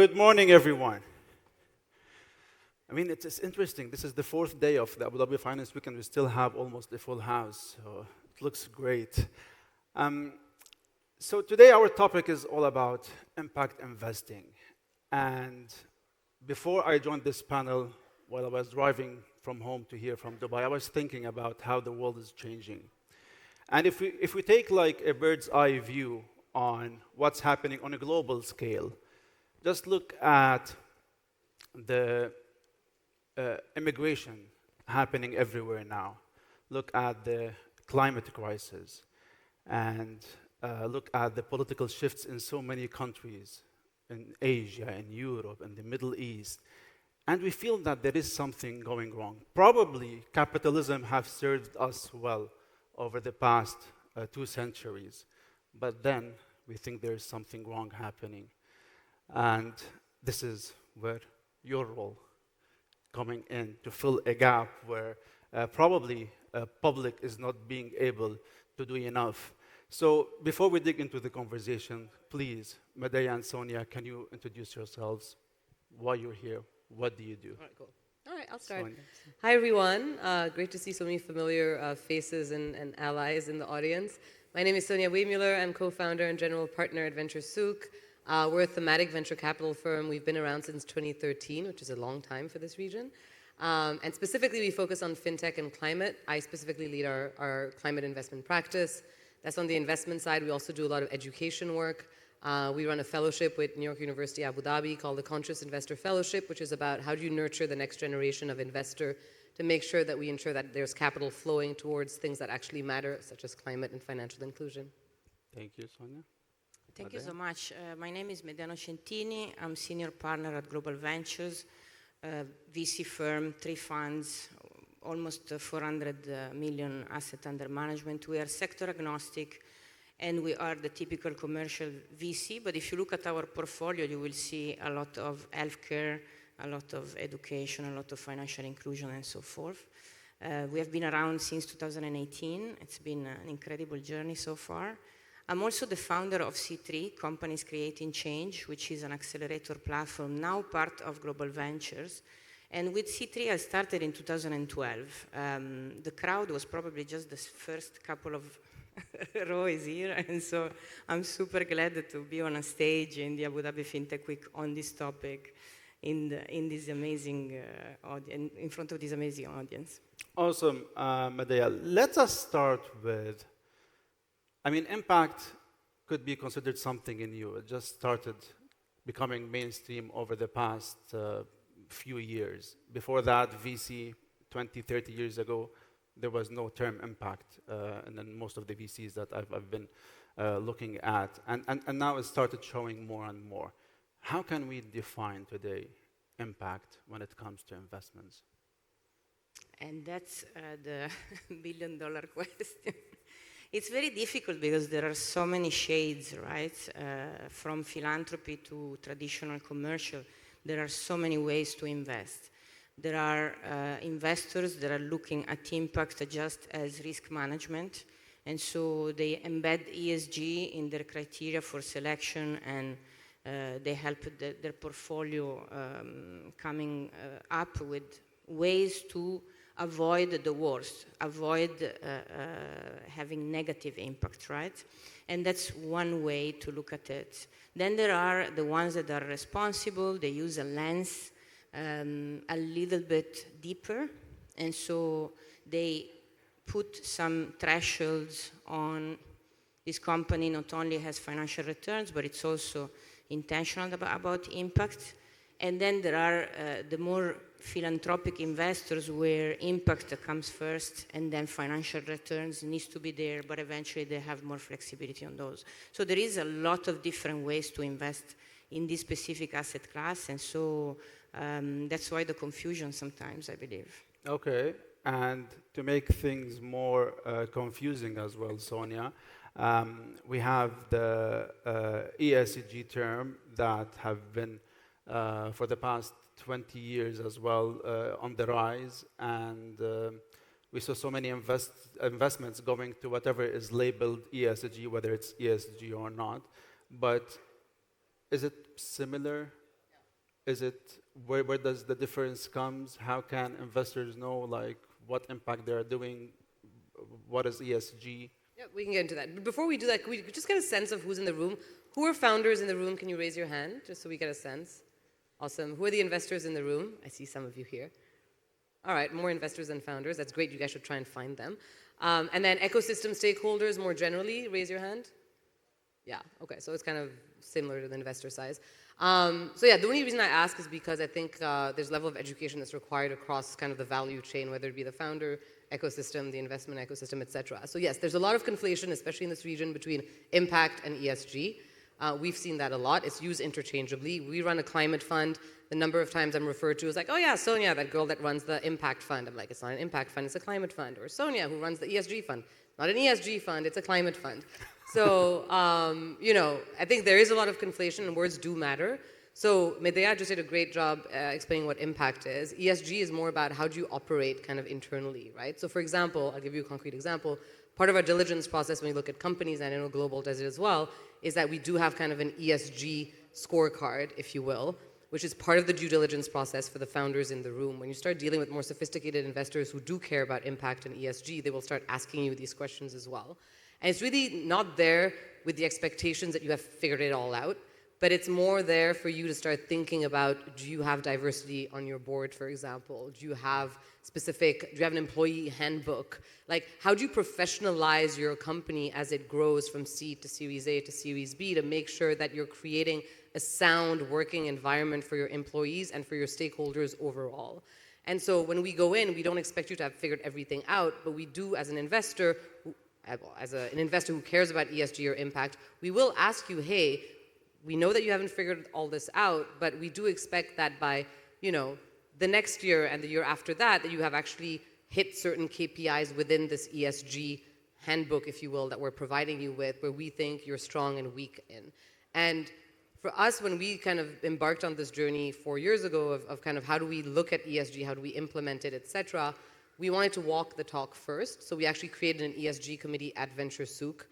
Good morning, everyone. I mean, it's interesting. This is the fourth day of the Abu Dhabi Finance Week, and we still have almost a full house, so it looks great. Um, so today our topic is all about impact investing. And before I joined this panel, while I was driving from home to here from Dubai, I was thinking about how the world is changing. And if we take like a bird's eye view on what's happening on a global scale, just look at the immigration happening everywhere now. Look at the climate crisis and look at the political shifts in so many countries, in Asia, in Europe, in the Middle East. And we feel that there is something going wrong. Probably capitalism has served us well over the past 2 centuries, but then we think there is something wrong happening. And this is where your role coming in to fill a gap where probably public is not being able to do enough. So before we dig into the conversation, please, Medaya and Sonia, can you introduce yourselves, why you're here, what do you do? All right, cool. All right, I'll start. Sonia. Hi, everyone. Great to see so many familiar faces and allies in the audience. My name is Sonia Wehmuller. I'm co-founder and general partner at Venture Souk. We're a thematic venture capital firm. We've been around since 2013, which is a long time for this region. And specifically, we focus on fintech and climate. I specifically lead our climate investment practice. That's on the investment side. We also do a lot of education work. We run a fellowship with New York University Abu Dhabi called the Conscious Investor Fellowship, which is about how do you nurture the next generation of investor to make sure that we ensure that there's capital flowing towards things that actually matter, such as climate and financial inclusion. Thank you, Sonia. Thank you so much. My name is Mediano Centini. I'm senior partner at Global Ventures, VC firm, 3 funds, almost 400 million asset under management. We are sector agnostic, and we are the typical commercial VC. But if you look at our portfolio, you will see a lot of healthcare, a lot of education, a lot of financial inclusion, and so forth. We have been around since 2018. It's been an incredible journey so far. I'm also the founder of C3, Companies Creating Change, which is an accelerator platform, now part of Global Ventures. And with C3, I started in 2012. The crowd was probably just the first couple of rows here, and so I'm super glad to be on a stage in the Abu Dhabi FinTech Week on this topic, in this amazing audience, in front of this amazing audience. Awesome, Medaya. Let us start with, I mean, impact could be considered something new. It just started becoming mainstream over the past few years. Before that, VC, 20, 30 years ago, there was no term impact in most of the VCs that I've been looking at. And now it started showing more and more. How can we define today impact when it comes to investments? And that's the billion-dollar question. It's very difficult because there are so many shades, right? From philanthropy to traditional commercial, there are so many ways to invest. There are investors that are looking at impact just as risk management, and so they embed ESG in their criteria for selection, and they help their portfolio coming up with ways to avoid the worst, avoid having negative impact, right? And that's one way to look at it. Then there are the ones that are responsible. They use a lens a little bit deeper, and so they put some thresholds on this company. Not only has financial returns, but it's also intentional about impact. And then there are the more philanthropic investors where impact comes first and then financial returns needs to be there, but eventually they have more flexibility on those. So there is a lot of different ways to invest in this specific asset class, and so that's why the confusion sometimes, I believe. Okay, and to make things more confusing as well, Sonia, we have the ESG term that have been for the past 20 years as well on the rise, and we saw so many investments going to whatever is labeled ESG, whether it's ESG or not. But is it similar Is it, where does the difference comes? How can investors know like what impact they are doing? What is ESG? Yeah, we can get into that. But before we do that, can we just get a sense of who's in the room? Who are founders in the room? Can you raise your hand, just so we get a sense? Awesome. Who are the investors in the room? I see some of you here. All right, more investors than founders. That's great. You guys should try and find them. And then ecosystem stakeholders more generally, raise your hand. Yeah, okay, so it's kind of similar to the investor size. So yeah, the only reason I ask is because I think there's a level of education that's required across kind of the value chain, whether it be the founder ecosystem, the investment ecosystem, et cetera. So yes, there's a lot of conflation, especially in this region, between impact and ESG. We've seen that a lot. It's used interchangeably. We run a climate fund. The number of times I'm referred to is like, oh yeah, Sonia, that girl that runs the impact fund. I'm like, it's not an impact fund, it's a climate fund. Or Sonia, who runs the ESG fund. Not an ESG fund, it's a climate fund. So, you know, I think there is a lot of conflation and words do matter. So Medea just did a great job explaining what impact is. ESG is more about how do you operate kind of internally, right? So for example, I'll give you a concrete example. Part of our diligence process when we look at companies, and I know Global does it as well, is that we do have kind of an ESG scorecard, if you will, which is part of the due diligence process for the founders in the room. When you start dealing with more sophisticated investors who do care about impact and ESG, they will start asking you these questions as well. And it's really not there with the expectations that you have figured it all out, but it's more there for you to start thinking about, do you have diversity on your board, for example? Do you have an employee handbook? Like, how do you professionalize your company as it grows from seed to Series A to Series B to make sure that you're creating a sound working environment for your employees and for your stakeholders overall? And so when we go in, we don't expect you to have figured everything out, but we do as an investor, an investor who cares about ESG or impact, we will ask you, hey, we know that you haven't figured all this out, but we do expect that by, you know, the next year and the year after that, that you have actually hit certain KPIs within this ESG handbook, if you will, that we're providing you with, where we think you're strong and weak in. And for us, when we kind of embarked on this journey 4 years ago of kind of how do we look at ESG, how do we implement it, et cetera, we wanted to walk the talk first. So we actually created an ESG committee at VentureSouk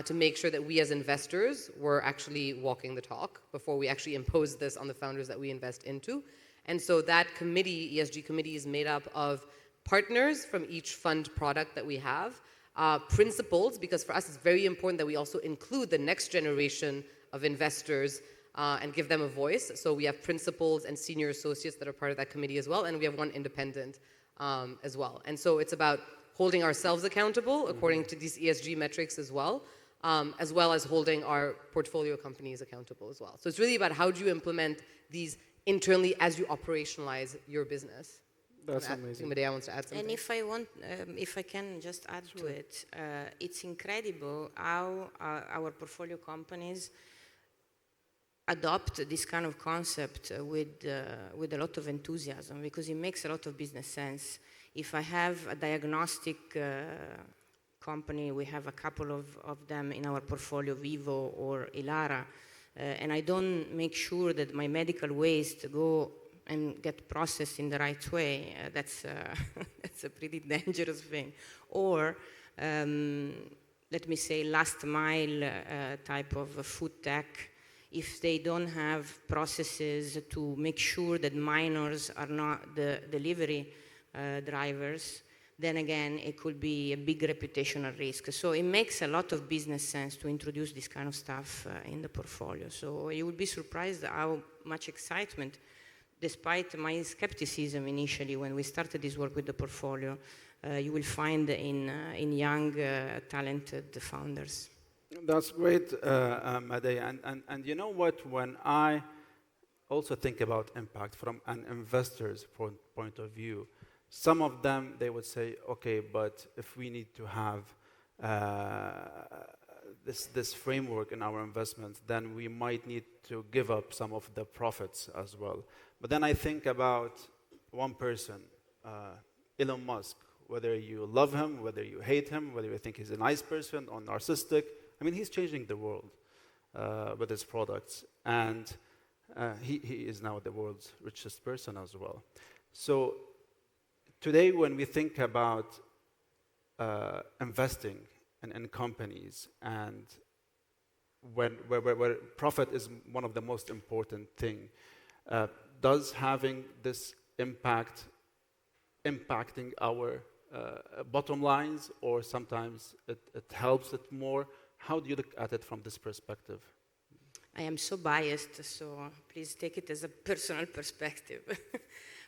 to make sure that we as investors were actually walking the talk before we actually imposed this on the founders that we invest into. And so that committee, ESG committee, is made up of partners from each fund product that we have, principals, because for us it's very important that we also include the next generation of investors and give them a voice. So we have principals and senior associates that are part of that committee as well, and we have one independent as well. And so it's about holding ourselves accountable according to these ESG metrics as well as holding our portfolio companies accountable as well. So it's really about how do you implement these internally as you operationalize your business. That's amazing. Medea wants to add something. And if I can just add to it, it's incredible how our portfolio companies adopt this kind of concept with a lot of enthusiasm, because it makes a lot of business sense. If I have a diagnostic company, we have a couple of them in our portfolio, Vivo or Elara, and I don't make sure that my medical waste go and get processed in the right way, that's a pretty dangerous thing. Or, let me say, last mile type of food tech, if they don't have processes to make sure that minors are not the delivery drivers, then again, it could be a big reputational risk. So it makes a lot of business sense to introduce this kind of stuff in the portfolio. So you would be surprised how much excitement, despite my skepticism initially when we started this work with the portfolio, you will find in young, talented founders. That's great, Medea. And you know what? When I also think about impact from an investor's point of view, some of them, they would say, okay, but if we need to have this framework in our investments, then we might need to give up some of the profits as well. But then I think about one person, Elon Musk, whether you love him, whether you hate him, whether you think he's a nice person or narcissistic, I mean, he's changing the world with his products. And he is now the world's richest person as well. So today, when we think about investing in companies, and where profit is one of the most important thing, does having this impacting our bottom lines, or sometimes it helps it more? How do you look at it from this perspective? I am so biased, so please take it as a personal perspective.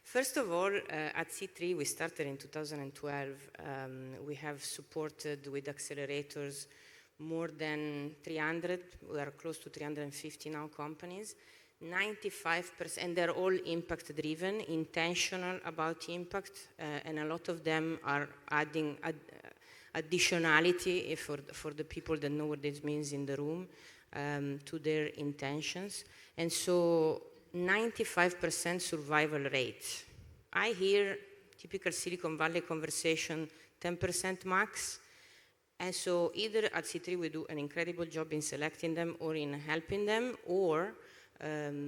First of all, at C3, we started in 2012. We have supported with accelerators more than 300, we are close to 350 now companies. 95%, and they're all impact driven, intentional about impact, and a lot of them are adding additionality for the people that know what this means in the room to their intentions. And so 95% survival rate. I hear typical Silicon Valley conversation, 10% max. And so either at C3 we do an incredible job in selecting them or in helping them, or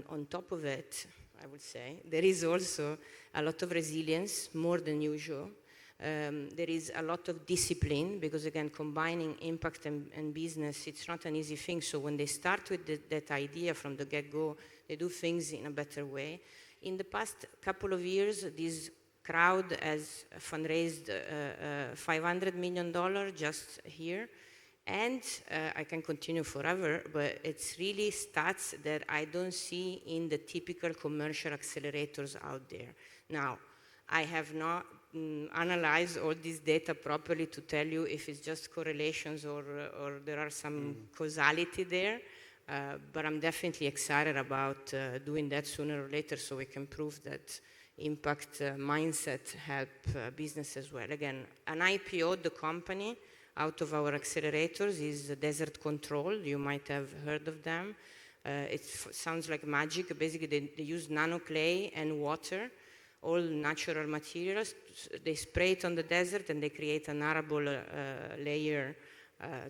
on top of it, I would say, there is also a lot of resilience, more than usual. There is a lot of discipline, because again, combining impact and business, it's not an easy thing. So when they start with that idea from the get-go, they do things in a better way. In the past couple of years, this crowd has fundraised $500 million just here. And I can continue forever, but it's really stats that I don't see in the typical commercial accelerators out there. Now, I have not analyzed all this data properly to tell you if it's just correlations or there are some causality there, but I'm definitely excited about doing that sooner or later, so we can prove that impact mindset help business as well. Again, an IPO, the company, out of our accelerators is Desert Control. You might have heard of them. It sounds like magic. Basically, they use nano clay and water, all natural materials. They spray it on the desert and they create an arable layer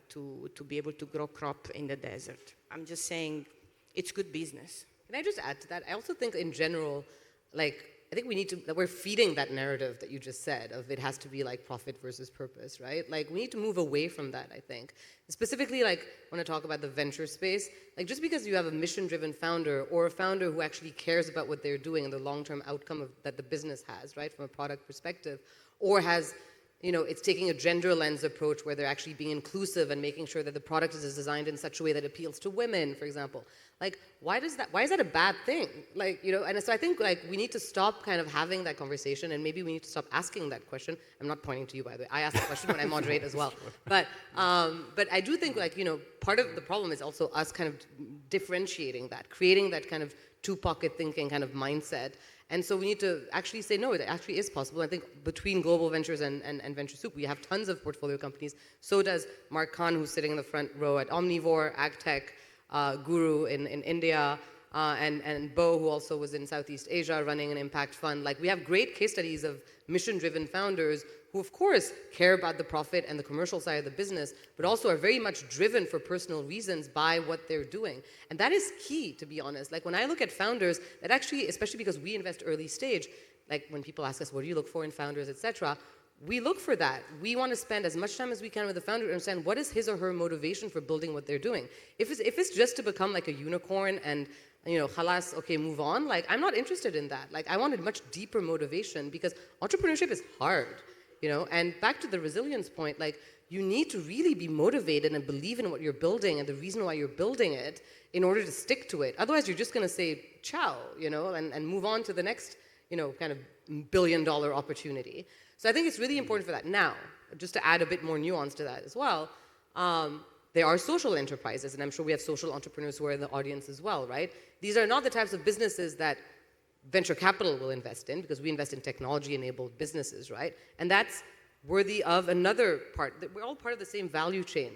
to be able to grow crop in the desert. I'm just saying it's good business. Can I just add to that? I also think in general, like, I think we need to, that we're feeding that narrative that you just said of it has to be like profit versus purpose, right? Like we need to move away from that, I think. Specifically, like when I talk about the venture space, like just because you have a mission-driven founder or a founder who actually cares about what they're doing and the long-term outcome that the business has, right, from a product perspective, or has, you know, it's taking a gender lens approach where they're actually being inclusive and making sure that the product is designed in such a way that appeals to women, for example. Like, why is that a bad thing? Like, you know, and so I think like we need to stop kind of having that conversation, and maybe we need to stop asking that question. I'm not pointing to you, by the way. I ask the question when I moderate as well. But I do think like, you know, part of the problem is also us kind of differentiating that, creating that kind of two-pocket thinking kind of mindset. And so we need to actually say, no, it actually is possible. I think between Global Ventures and Venture Soup, we have tons of portfolio companies. So does Mark Khan, who's sitting in the front row at Omnivore, AgTech, Guru in India, and Bo, who also was in Southeast Asia running an impact fund. Like, we have great case studies of mission-driven founders who, of course, care about the profit and the commercial side of the business, but also are very much driven for personal reasons by what they're doing. And that is key, to be honest. Like, when I look at founders, that actually, especially because we invest early stage, like when people ask us, what do you look for in founders, et cetera, we look for that. We want to spend as much time as we can with the founder to understand what is his or her motivation for building what they're doing. If it's just to become like a unicorn and, you know, halas, okay, move on, like, I'm not interested in that. Like, I wanted much deeper motivation because entrepreneurship is hard, you know? And back to the resilience point, like, you need to really be motivated and believe in what you're building and the reason why you're building it in order to stick to it. Otherwise, you're just going to say, ciao, you know, and move on to the next, you know, kind of billion-dollar opportunity. So I think it's really important for that. Now, just to add a bit more nuance to that as well, there are social enterprises, and I'm sure we have social entrepreneurs who are in the audience as well, right? These are not the types of businesses that venture capital will invest in, because we invest in technology-enabled businesses, right? And that's worthy of another part. We're all part of the same value chain.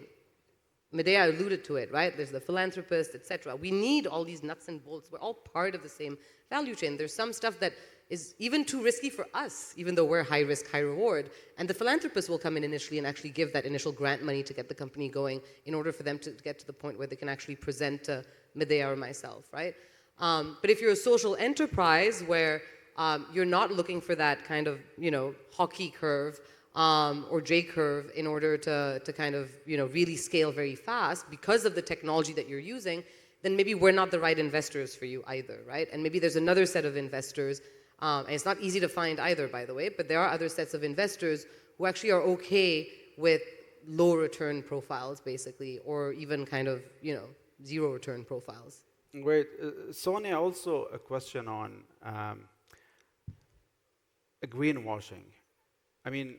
Medea alluded to it, right? There's the philanthropist, et cetera. We need all these nuts and bolts. We're all part of the same value chain. There's some stuff that is even too risky for us, even though we're high risk, high reward. And the philanthropist will come in initially and actually give that initial grant money to get the company going in order for them to get to the point where they can actually present to Medea or myself, right? But if you're a social enterprise where you're not looking for that kind of, you know, hockey curve or J curve in order to kind of, you know, really scale very fast because of the technology that you're using, then maybe we're not the right investors for you either, right? And maybe there's another set of investors, and it's not easy to find either, by the way, but there are other sets of investors who actually are okay with low return profiles, basically, or even kind of, zero return profiles. Great. Sonia, also a question on greenwashing. I mean,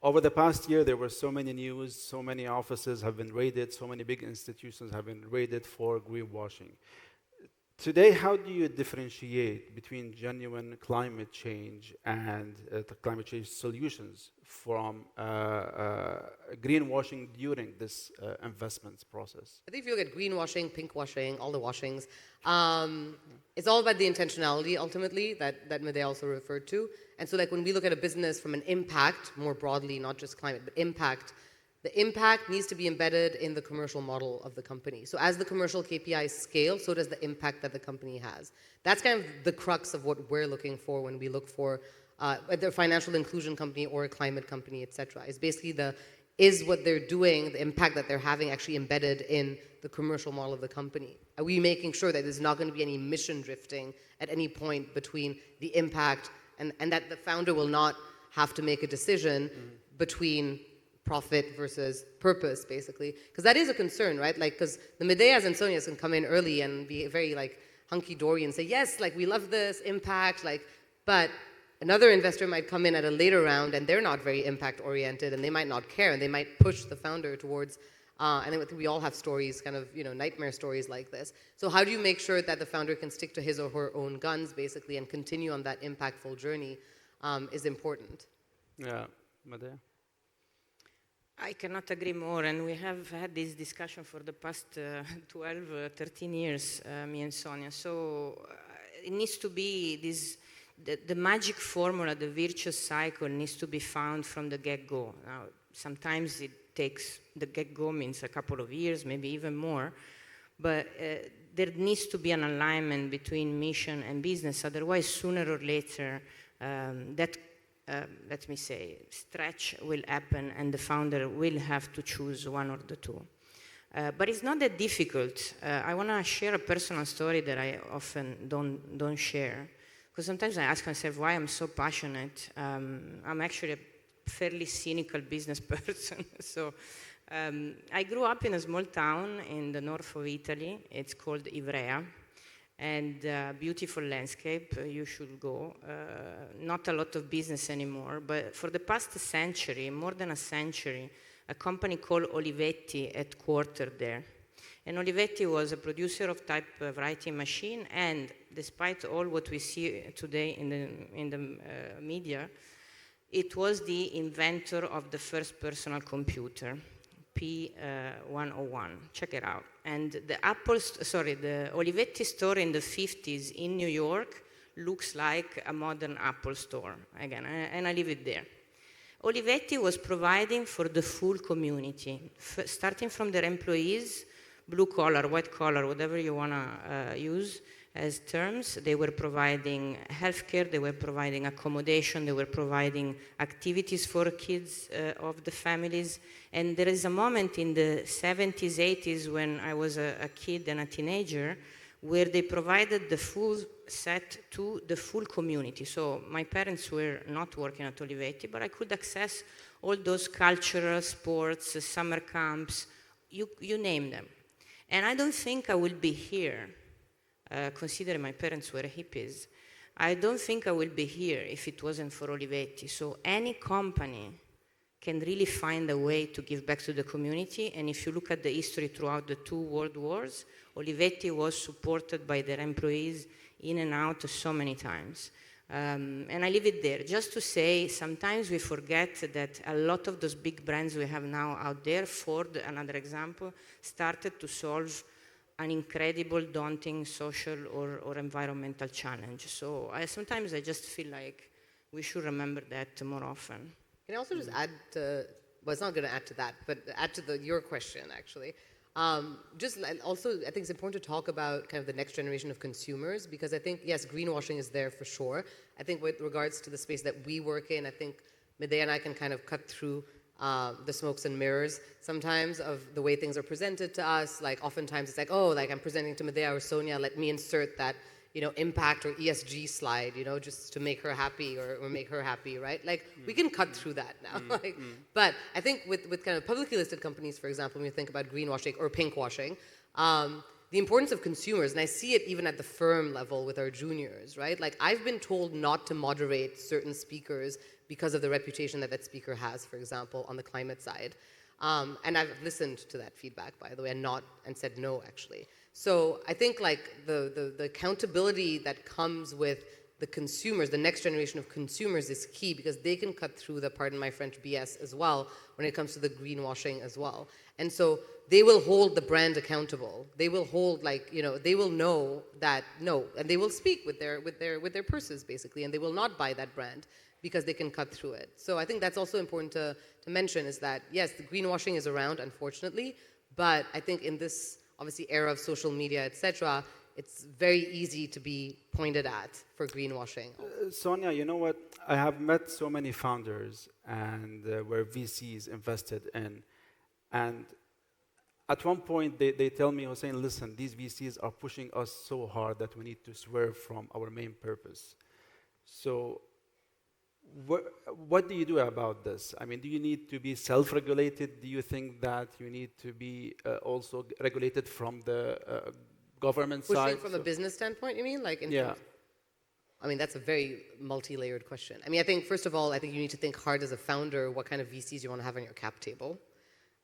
over the past year, there were so many news, so many offices have been raided, so many big institutions have been raided for greenwashing. Today, how do you differentiate between genuine climate change and the climate change solutions from greenwashing during this investments process? I think if you look at greenwashing, pinkwashing, all the washings, it's all about the intentionality ultimately that Medea also referred to. And so like when we look at a business from an impact, more broadly, not just climate, but impact, the impact needs to be embedded in the commercial model of the company. So as the commercial KPIs scale, so does the impact that the company has. That's kind of the crux of what we're looking for when we look for whether a financial inclusion company or a climate company, et cetera. It's basically is what they're doing, the impact that they're having actually embedded in the commercial model of the company? Are we making sure that there's not going to be any mission drifting at any point between the impact and that the founder will not have to make a decision between profit versus purpose, basically? Because that is a concern, right? Like, because the Medeas and Sonias can come in early and be very like hunky-dory and say, yes, like we love this impact, like, but another investor might come in at a later round and they're not very impact-oriented and they might not care and they might push the founder towards, and I think we all have stories, kind of, nightmare stories like this. So how do you make sure that the founder can stick to his or her own guns, basically, and continue on that impactful journey is important. Yeah, Medea? I cannot agree more, and we have had this discussion for the past 12, 13 years, me and Sonia. So it needs to be the magic formula, the virtuous cycle needs to be found from the get-go. Now, sometimes it takes, the get-go means a couple of years, maybe even more, but there needs to be an alignment between mission and business, otherwise sooner or later let me say, stretch will happen and the founder will have to choose one or the two. But it's not that difficult. I want to share a personal story that I often don't share. Because sometimes I ask myself why I'm so passionate. I'm actually a fairly cynical business person. So I grew up in a small town in the north of Italy. It's called Ivrea. And beautiful landscape, you should go. Not a lot of business anymore, but for the past century, more than a century, a company called Olivetti headquartered there. And Olivetti was a producer of typewriting machine, and despite all what we see today in the media, it was the inventor of the first personal computer. P101, check it out. And the Olivetti store in the 50s in New York looks like a modern Apple store, again, and I leave it there. Olivetti was providing for the full community, starting from their employees, blue collar, white collar, whatever you want to use as terms. They were providing healthcare, they were providing accommodation, they were providing activities for kids of the families. And there is a moment in the 70s, 80s when I was a kid and a teenager where they provided the full set to the full community. So my parents were not working at Olivetti, but I could access all those cultural, sports, summer camps, you name them. And I don't think I will be here, considering my parents were hippies, I don't think I will be here if it wasn't for Olivetti. So any company can really find a way to give back to the community. And if you look at the history throughout the two world wars, Olivetti was supported by their employees in and out so many times. And I leave it there, just to say sometimes we forget that a lot of those big brands we have now out there, Ford, another example, started to solve an incredible, daunting social or environmental challenge. So sometimes I just feel like we should remember that more often. Can I also just add to, well, it's not going to add to that, but add to your question, actually. Also, I think it's important to talk about kind of the next generation of consumers, because I think, yes, greenwashing is there for sure. I think with regards to the space that we work in, I think Medea and I can kind of cut through the smokes and mirrors sometimes of the way things are presented to us. Like oftentimes it's like, oh, like I'm presenting to Medea or Sonia, let me insert that, impact or ESG slide, just to make her happy or make her happy, right? Like we can cut through that now. But I think with kind of publicly listed companies, for example, when you think about greenwashing or pinkwashing, the importance of consumers, and I see it even at the firm level with our juniors, right? Like I've been told not to moderate certain speakers because of the reputation that that speaker has, for example, on the climate side. And I've listened to that feedback, by the way, and said no, actually. So I think like the accountability that comes with the consumers, the next generation of consumers is key because they can cut through the, pardon my French, BS as well when it comes to the greenwashing as well. And so they will hold the brand accountable. They will hold they will know that no, and they will speak with their purses basically, and they will not buy that brand because they can cut through it. So I think that's also important to mention is that yes, the greenwashing is around, unfortunately, but I think in this obviously era of social media, etc., it's very easy to be pointed at for greenwashing. Sonia, you know what? I have met so many founders and where VCs invested in, and at one point they tell me, Hussein, listen, these VCs are pushing us so hard that we need to swerve from our main purpose. So what do you do about this? I mean, do you need to be self-regulated? Do you think that you need to be also regulated from the government Pushing side? from a business standpoint, you mean? Like Yeah. I mean, that's a very multi-layered question. I mean, I think, first of all, I think you need to think hard as a founder what kind of VCs you want to have on your cap table.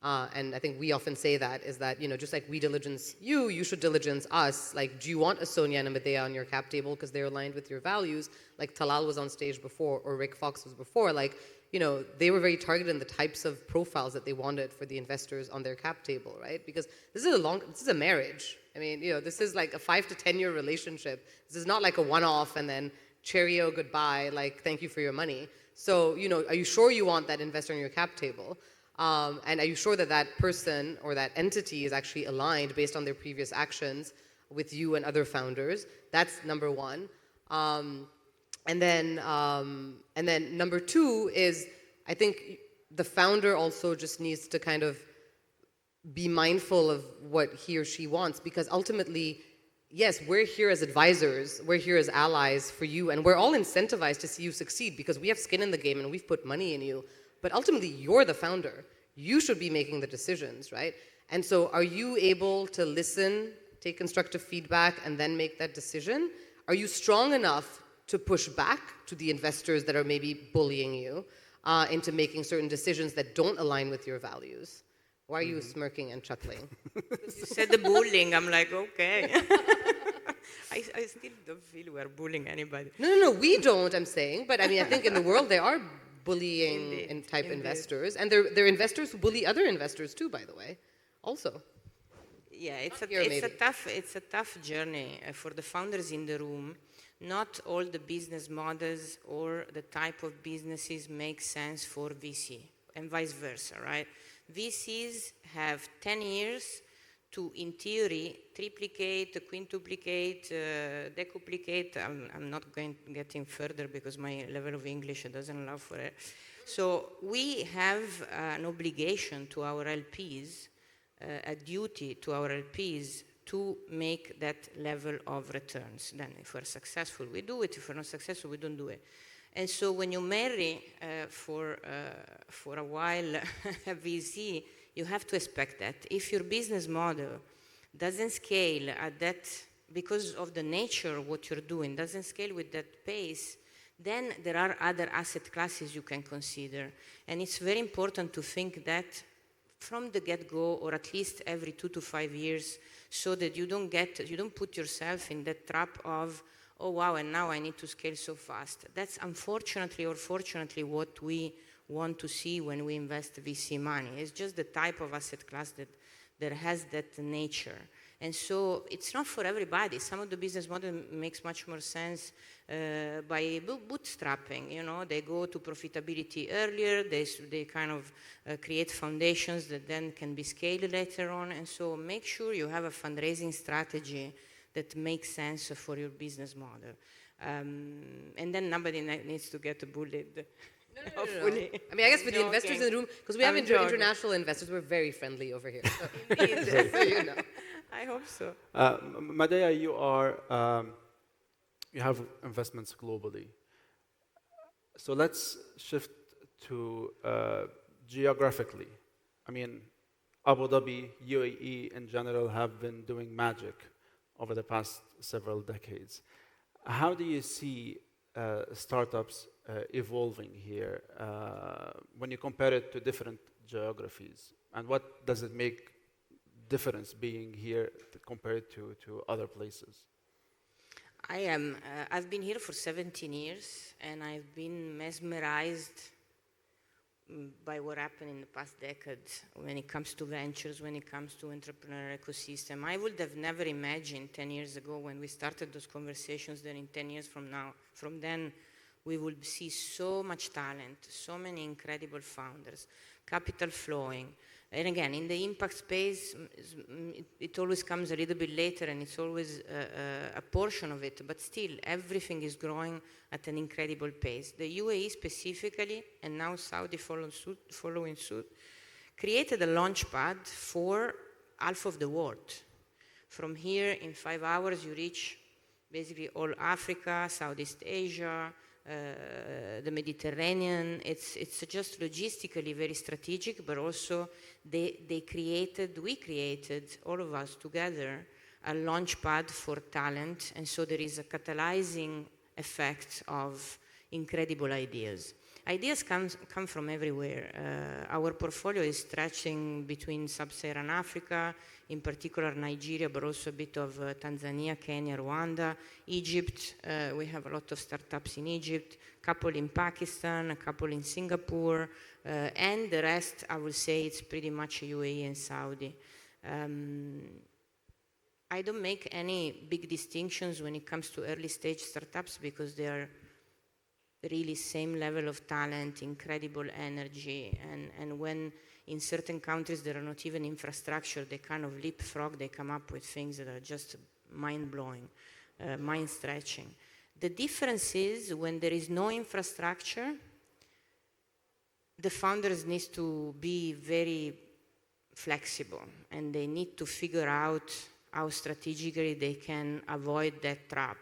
And I think we often say that is that, just like we diligence you, you should diligence us. Like, do you want a Sonia and a Medea on your cap table because they're aligned with your values? Like Talal was on stage before, or Rick Fox was before. Like, they were very targeted in the types of profiles that they wanted for the investors on their cap table, right? Because this is a marriage. I mean, this is like a 5 to 10 year relationship. This is not like a one-off and then cheerio, goodbye, like, thank you for your money. So, are you sure you want that investor on your cap table? And are you sure that that person or that entity is actually aligned based on their previous actions with you and other founders? That's number one. And then number two is, I think the founder also just needs to kind of be mindful of what he or she wants, because ultimately, yes, we're here as advisors, we're here as allies for you, and we're all incentivized to see you succeed because we have skin in the game and we've put money in you. But ultimately, you're the founder. You should be making the decisions, right? And so are you able to listen, take constructive feedback, and then make that decision? Are you strong enough to push back to the investors that are maybe bullying you into making certain decisions that don't align with your values? Why are you smirking and chuckling? You said the bullying. I'm like, okay. I still don't feel we're bullying anybody. No, we don't, I'm saying. But I mean, I think in the world there are bullying Indeed. investors. And they're investors who bully other investors too, by the way, also. Yeah, it's a tough journey for the founders in the room. Not all the business models or the type of businesses make sense for VC, and vice versa, right? VCs have 10 years to, in theory, triplicate, quintuplicate, decuplicate. I'm not getting further because my level of English doesn't allow for it. So we have an obligation to our LPs, a duty to our LPs to make that level of returns. Then if we're successful, we do it. If we're not successful, we don't do it. And so when you marry for a while a VC, you have to expect that. If your business model doesn't scale at that, because of the nature of what you're doing, doesn't scale with that pace, then there are other asset classes you can consider. And it's very important to think that from the get-go, or at least every 2 to 5 years, so that you don't put yourself in that trap of, oh wow, and now I need to scale so fast. That's unfortunately or fortunately what we want to see when we invest VC money. It's just the type of asset class that has that nature. And so it's not for everybody. Some of the business model makes much more sense by bootstrapping. They go to profitability earlier. They kind of create foundations that then can be scaled later on. And so make sure you have a fundraising strategy that makes sense for your business model. And then nobody needs to get bullied. No. Hopefully. I mean, I guess for the I'm investors in joking. the room, because we have I'm joking. international investors, we're very friendly over here. So, Indeed. just so you know. I hope so. Medea, you have investments globally. So let's shift to geographically. I mean, Abu Dhabi, UAE in general have been doing magic over the past several decades. How do you see startups evolving here when you compare it to different geographies? And what does it make difference being here compared to other places? I've been here for 17 years, and I've been mesmerized by what happened in the past decade when it comes to ventures, when it comes to entrepreneurial ecosystem. I would have never imagined 10 years ago when we started those conversations that in 10 years from then, we will see so much talent, so many incredible founders, capital flowing. And again, in the impact space, it always comes a little bit later, and it's always a portion of it, but still, everything is growing at an incredible pace. The UAE specifically, and now Saudi following suit, created a launch pad for half of the world. From here, in 5 hours, you reach basically all Africa, Southeast Asia, the Mediterranean. It's just logistically very strategic, but also we created, all of us together, a launch pad for talent, and so there is a catalyzing effect of incredible ideas. Ideas come from everywhere. Our portfolio is stretching between sub-Saharan Africa, in particular Nigeria, but also a bit of Tanzania, Kenya, Rwanda, Egypt. We have a lot of startups in Egypt, a couple in Pakistan, a couple in Singapore, and the rest, I would say, it's pretty much UAE and Saudi. I don't make any big distinctions when it comes to early stage startups because they are really same level of talent, incredible energy, and when in certain countries there are not even infrastructure, they kind of leapfrog, they come up with things that are just mind-blowing, mind-stretching. The difference is when there is no infrastructure, the founders need to be very flexible, and they need to figure out how strategically they can avoid that trap.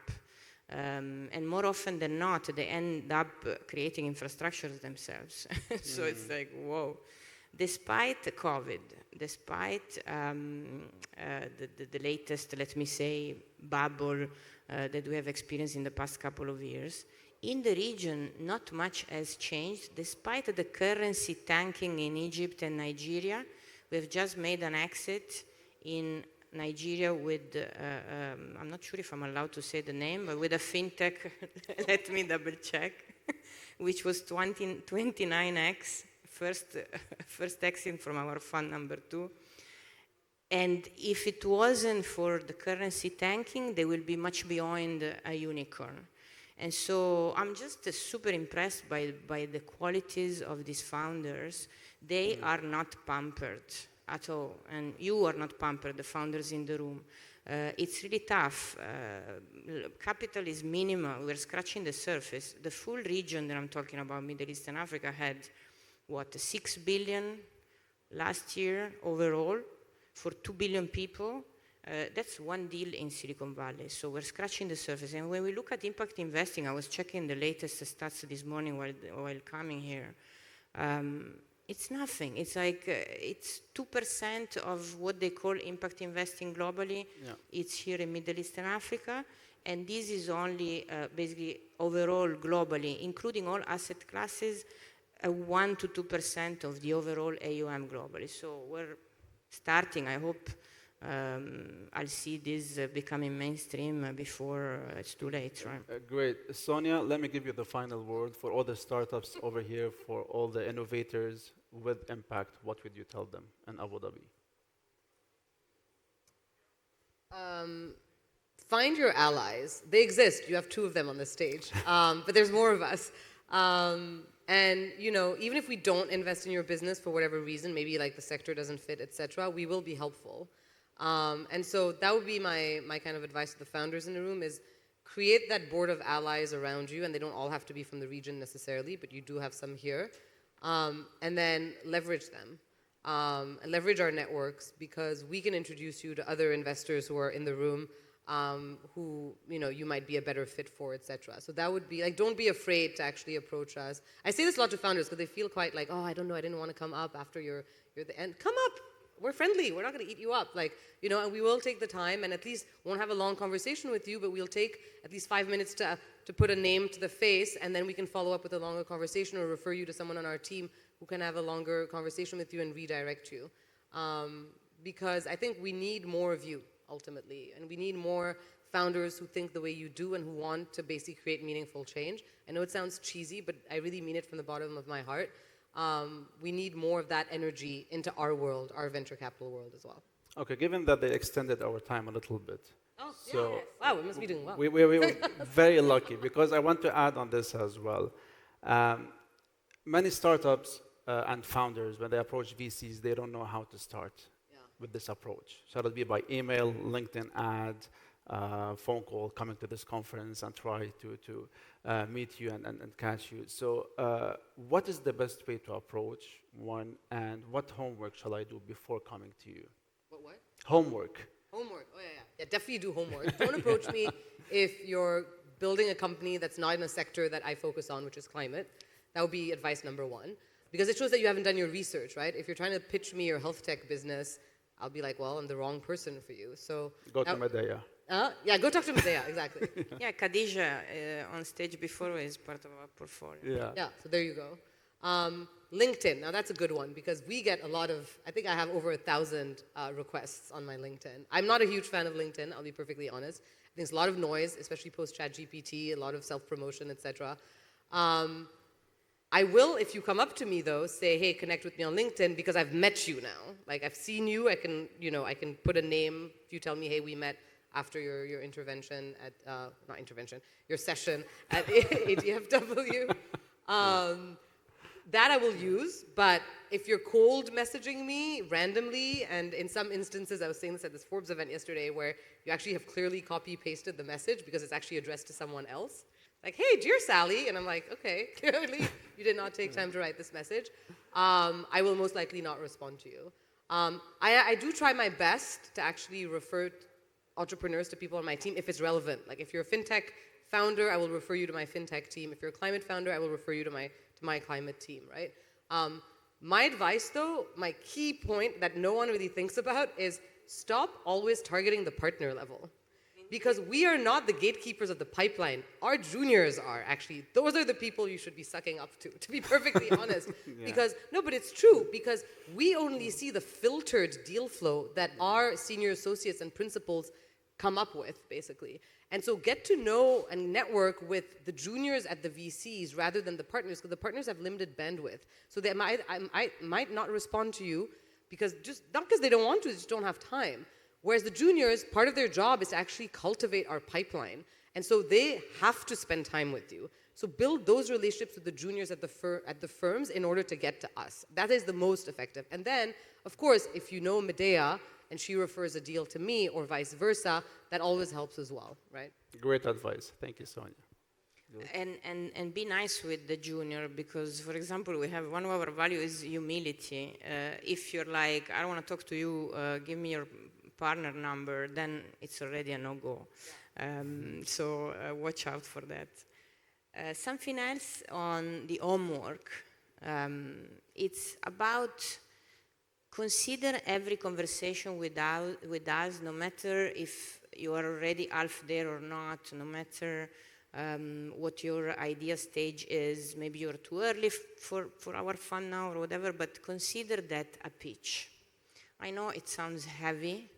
And more often than not, they end up creating infrastructures themselves. So it's like, whoa. Despite COVID, despite the latest, let me say, bubble that we have experienced in the past couple of years, in the region, not much has changed. Despite the currency tanking in Egypt and Nigeria, we have just made an exit in Nigeria with, I'm not sure if I'm allowed to say the name, but with a fintech, let me double check, which was 29x, first exit from our fund number 2. And if it wasn't for the currency tanking, they will be much beyond a unicorn. And so I'm just super impressed by the qualities of these founders. They are not pampered at all, and you are not pampered, the founders in the room. It's really tough. Capital is minimal. We're scratching the surface. The full region that I'm talking about, Middle East and Africa, had, 6 billion last year overall for 2 billion people. That's one deal in Silicon Valley. So we're scratching the surface. And when we look at impact investing, I was checking the latest stats this morning while coming here. It's nothing. It's like it's 2% of what they call impact investing globally. Yeah. It's here in Middle East and Africa, and this is only basically overall globally, including all asset classes, 1 to 2% of the overall AUM globally. So we're starting. I hope I'll see this becoming mainstream before it's too late, right? Great. Sonia, let me give you the final word for all the startups over here, for all the innovators with impact. What would you tell them in Abu Dhabi? Find your allies. They exist. You have 2 of them on the stage, but there's more of us. And even if we don't invest in your business for whatever reason, maybe like the sector doesn't fit, etc., we will be helpful. And so that would be my kind of advice to the founders in the room is create that board of allies around you, and they don't all have to be from the region necessarily, but you do have some here, and then leverage them. And leverage our networks, because we can introduce you to other investors who are in the room, who you might be a better fit for, etc. So that would be like, don't be afraid to actually approach us. I say this a lot to founders because they feel quite like, oh, I don't know, I didn't want to come up after you're the end. Come up. We're friendly. We're not going to eat you up. And we will take the time, and at least won't have a long conversation with you, but we'll take at least 5 minutes to put a name to the face, and then we can follow up with a longer conversation or refer you to someone on our team who can have a longer conversation with you and redirect you. Because I think we need more of you, ultimately, and we need more founders who think the way you do and who want to basically create meaningful change. I know it sounds cheesy, but I really mean it from the bottom of my heart. We need more of that energy into our world, our venture capital world as well. Okay, given that they extended our time a little bit. Oh, so yes. Wow, we must be doing well. We were very lucky, because I want to add on this as well. Many startups and founders, when they approach VCs, they don't know how to start with this approach. So it'll be by email, LinkedIn ad, phone call, coming to this conference and try to meet you and catch you. So what is the best way to approach one, and what homework shall I do before coming to you? What? Homework. Homework. Oh, yeah. Yeah, definitely do homework. Don't approach me if you're building a company that's not in a sector that I focus on, which is climate. That would be advice number one. Because it shows that you haven't done your research, right? If you're trying to pitch me your health tech business, I'll be like, well, I'm the wrong person for you. So Go to Medea. Yeah, go talk to Medea, exactly. Yeah, Khadija on stage before is part of our portfolio. Yeah. So there you go. LinkedIn, now that's a good one, because we get a lot of, I think I have over 1,000 requests on my LinkedIn. I'm not a huge fan of LinkedIn, I'll be perfectly honest. I think it's a lot of noise, especially post-ChatGPT, a lot of self-promotion, etc. I will, if you come up to me though, say, hey, connect with me on LinkedIn, because I've met you now. Like, I've seen you, I can put a name. If you tell me, hey, we met after your intervention at, not intervention, your session at ADFW. That I will use, but if you're cold messaging me randomly, and in some instances, I was saying this at this Forbes event yesterday, where you actually have clearly copy-pasted the message because it's actually addressed to someone else. Like, hey, dear Sally, and I'm like, okay, clearly you did not take time to write this message. I will most likely not respond to you. I do try my best to actually refer entrepreneurs to people on my team if it's relevant. Like, if you're a fintech founder, I will refer you to my fintech team. If you're a climate founder, I will refer you to my climate team, right? My advice, though, my key point that no one really thinks about is stop always targeting the partner level. Because we are not the gatekeepers of the pipeline. Our juniors are, actually. Those are the people you should be sucking up to be perfectly honest. Yeah. Because, no, but it's true, because we only see the filtered deal flow that our senior associates and principals come up with, basically. And so get to know and network with the juniors at the VCs rather than the partners, because the partners have limited bandwidth. So they might not respond to you, because not because they don't want to, they just don't have time. Whereas the juniors, part of their job is to actually cultivate our pipeline. And so they have to spend time with you. So build those relationships with the juniors at the firms in order to get to us. That is the most effective. And then, of course, if you know Medea and she refers a deal to me or vice versa, that always helps as well, right? Great advice. Thank you, Sonia. And be nice with the junior, because, for example, we have one of our values is humility. If you're like, I don't want to talk to you, give me your partner number, then it's already a no-go. So watch out for that. Something else on the homework. It's about consider every conversation with us, no matter if you are already half there or not, no matter what your idea stage is. Maybe you're too early for our fund now or whatever, but consider that a pitch. I know it sounds heavy,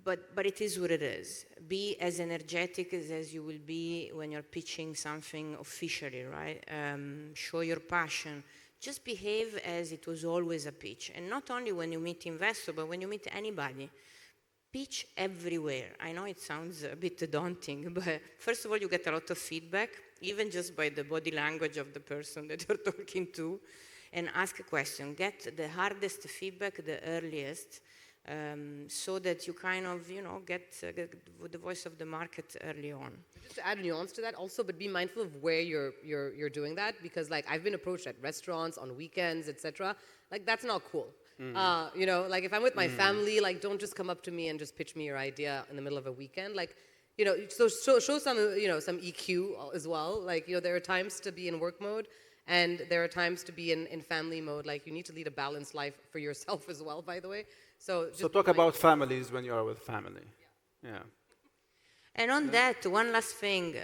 but it is what it is. Be as energetic as you will be when you're pitching something officially, right? Show your passion. Just behave as it was always a pitch. And not only when you meet investor, but when you meet anybody. Pitch everywhere. I know it sounds a bit daunting, but first of all, you get a lot of feedback, even just by the body language of the person that you're talking to. And ask a question. Get the hardest feedback the earliest, so that you kind of, get the voice of the market early on. Just to add nuance to that also, but be mindful of where you're doing that, because like I've been approached at restaurants on weekends, etc. Like that's not cool. Like if I'm with my family, like don't just come up to me and just pitch me your idea in the middle of a weekend. Like, so show some, some EQ as well. Like, there are times to be in work mode and there are times to be in family mode. Like you need to lead a balanced life for yourself as well, by the way. So talk about families when you are with family. Yeah. And on that, one last thing,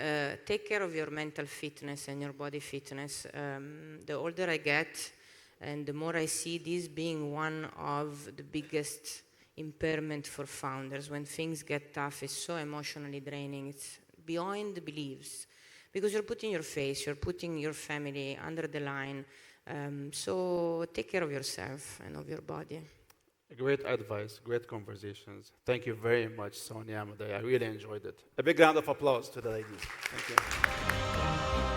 take care of your mental fitness and your body fitness. The older I get, and the more I see this being one of the biggest impairment for founders. When things get tough, it's so emotionally draining. It's beyond the beliefs. Because you're putting your face, you're putting your family under the line. So take care of yourself and of your body. Great advice, great conversations. Thank you very much, Sonia Amadei. I really enjoyed it. A big round of applause to the ladies. Thank you.